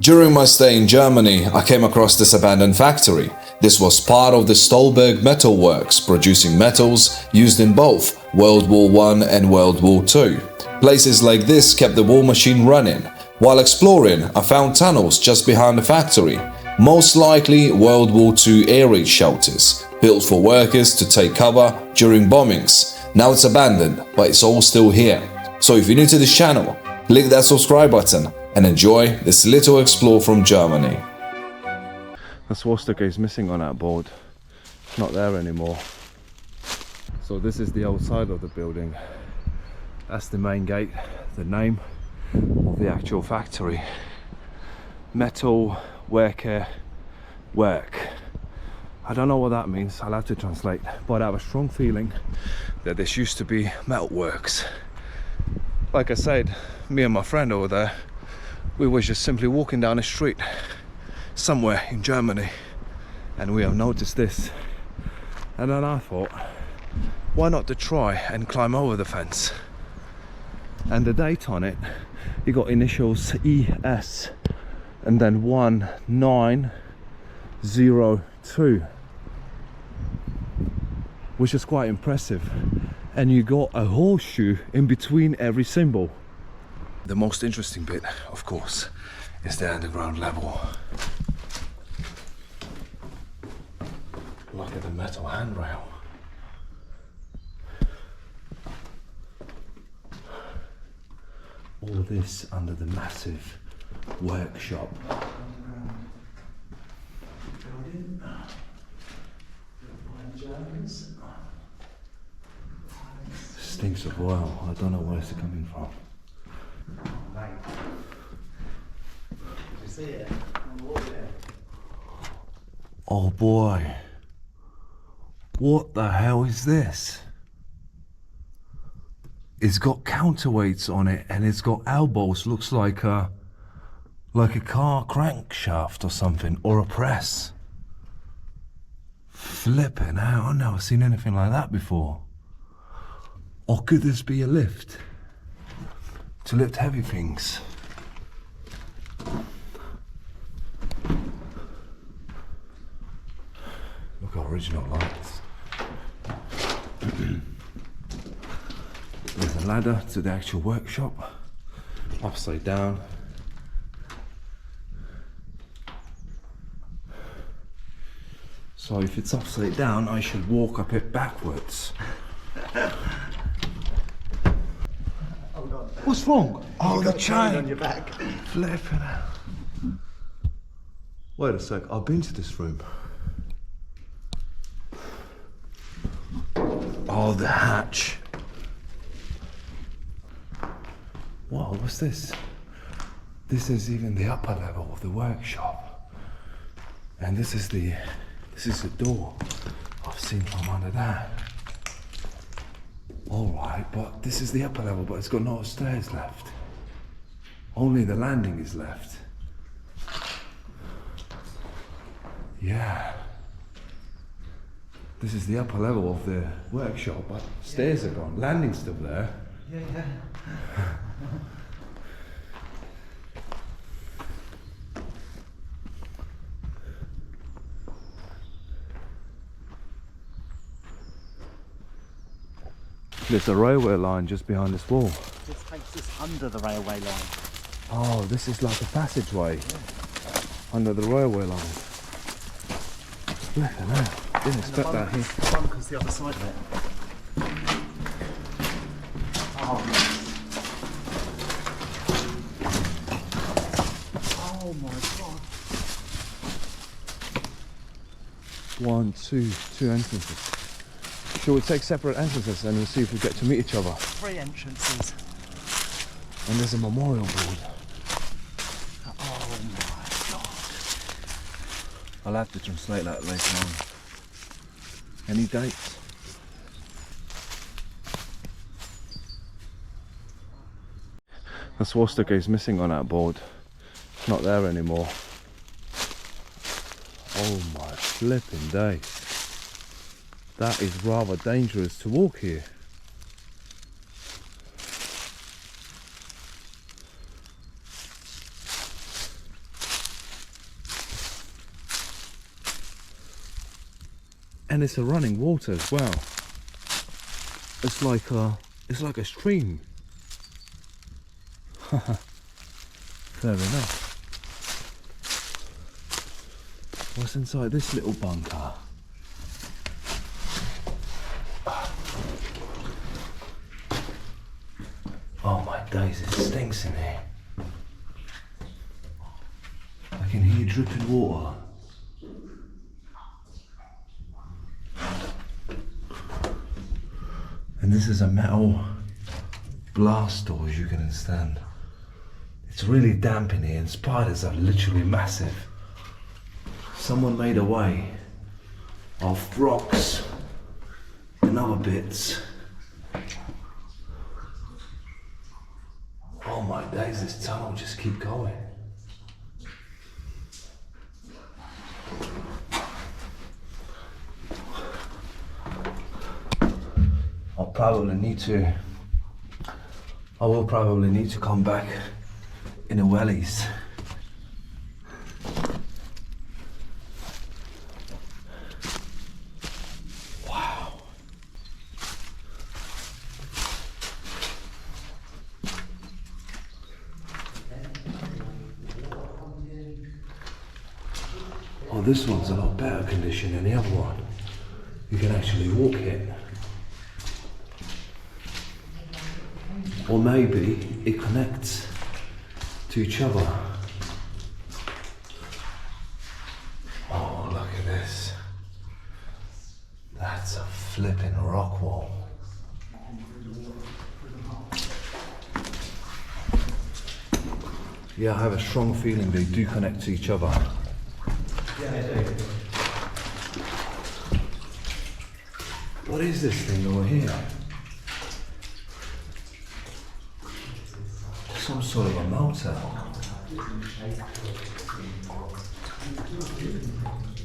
During my stay in Germany, I came across this abandoned factory. This was part of the Stolberg Metal Works, producing metals used in both World War I and World War II. Places like this kept the war machine running. While exploring, I found tunnels just behind the factory, most likely World War II air raid shelters, built for workers to take cover during bombings. Now it's abandoned, but it's all still here. So if you're new to this channel, click that subscribe button and enjoy this little explore from Germany. The swastika is missing on that board. It's not there anymore. So this is the outside of the building. That's the main gate, the name of the actual factory. Metal Worker Work. I don't know what that means, I'll have to translate, but I have a strong feeling that this used to be metal works. Like I said, me and my friend over there, we were just simply walking down a street somewhere in Germany and we have noticed this, and then I thought, why not to try and climb over the fence? And the date on it, you got initials ES and then 1902, which is quite impressive, and you got a horseshoe in between every symbol. The most interesting bit, of course, is the underground level. Look at the metal handrail. All this under the massive workshop. Stinks of oil. I don't know where it's coming from. Did you see it? On the wall there. Oh boy. What the hell is this? It's got counterweights on it and it's got elbows. Looks like a car crankshaft or something, or a press. Flipping out, I've never seen anything like that before. Or could this be a lift? To lift heavy things. Look at original lights. There's a ladder to the actual workshop, upside down. So if it's upside down, I should walk up it backwards. Hold on. What's wrong? Oh, the Got a chain on chain. your back. Flipping out. Wait a sec, I've been to this room. Oh, the hatch. Wow, what's this? This is even the upper level of the workshop. And this is the door I've seen from under that. Alright, but this is the upper level, but it's got no stairs left. Only the landing is left. Yeah. This is the upper level of the workshop, but stairs are gone. Landing's still there. Yeah. There's a railway line just behind this wall. This takes us under the railway line. Oh, this is like a passageway under the railway line. Flipping out. Didn't expect that here. The bunker's the other side of it. Oh, oh my god. Two entrances. Shall we take separate entrances and we'll see if we get to meet each other? 3 entrances. And there's a memorial board. Oh my god. I'll have to translate that later on. Any dates? The swastika is missing on that board. It's not there anymore. Oh my flipping days. That is rather dangerous to walk here. And it's a running water as well. It's like a stream. Fair enough. What's inside this little bunker? Oh my days, it stinks in here. I can hear dripping water. And this is a metal blast door, as you can understand. It's really damp in here, and spiders are literally massive. Someone made a way of rocks and other bits. Oh my days, this tunnel just keep going. I will probably need to come back in the wellies. Wow. Oh, this one's a lot better condition than the other one. You can actually walk it. Or maybe it connects to each other. Oh, look at this. That's a flipping rock wall. Yeah, I have a strong feeling they do connect to each other. Yeah, they do. What is this thing over here? Some sort of a motor.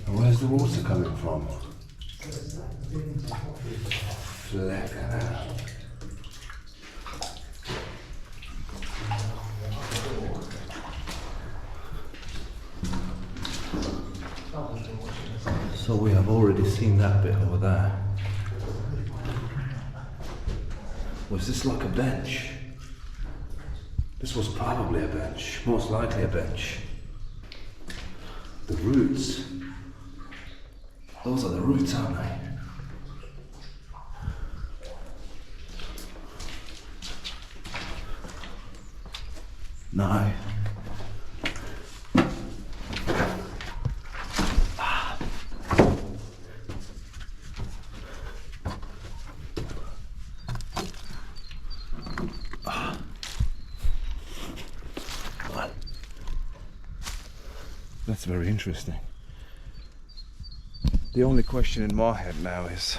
And where's the water coming from? Flipping out. So we have already seen that bit over there. Was this like a bench? This was probably a bench, most likely a bench. The roots, those are the roots, aren't they? No. That's very interesting. The only question in my head now is,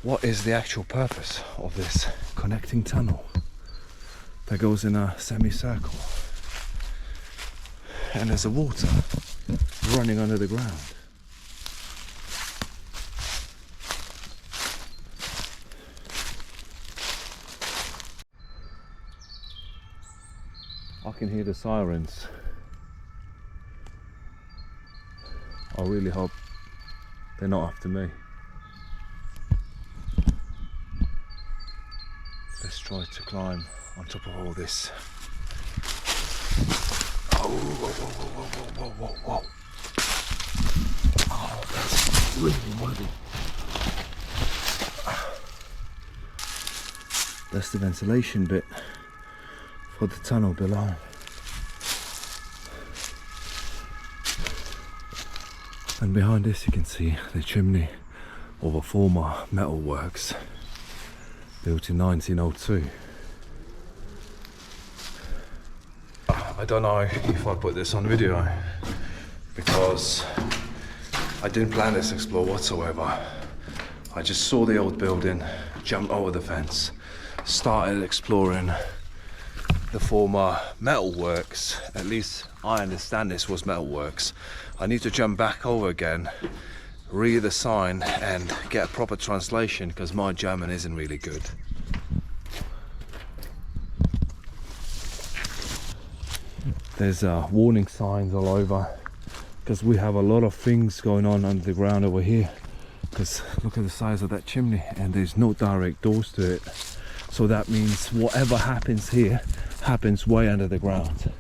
what is the actual purpose of this connecting tunnel that goes in a semicircle? And there's a water running under the ground. I can hear the sirens. I really hope they're not after me. Let's try to climb on top of all this. Oh, whoa, whoa, whoa, whoa, whoa, whoa. Oh, that's really muddy. That's the ventilation bit for the tunnel below. And behind this you can see the chimney of a former metal works built in 1902. I don't know if I put this on video because I didn't plan this explore whatsoever. I just saw the old building, jumped over the fence, started exploring the former metal works. At least I understand this was metal works. I need to jump back over again, read the sign and get a proper translation because my German isn't really good. There's warning signs all over because we have a lot of things going on under the ground over here. because look at the size of that chimney, and there's no direct doors to it. So that means whatever happens here happens way under the ground.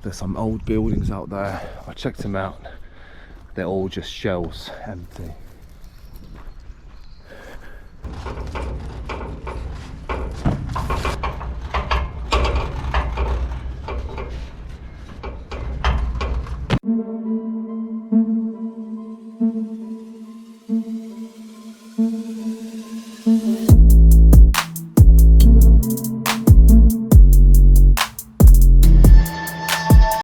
There's some old buildings out there. I checked them out. They're all just shells, empty.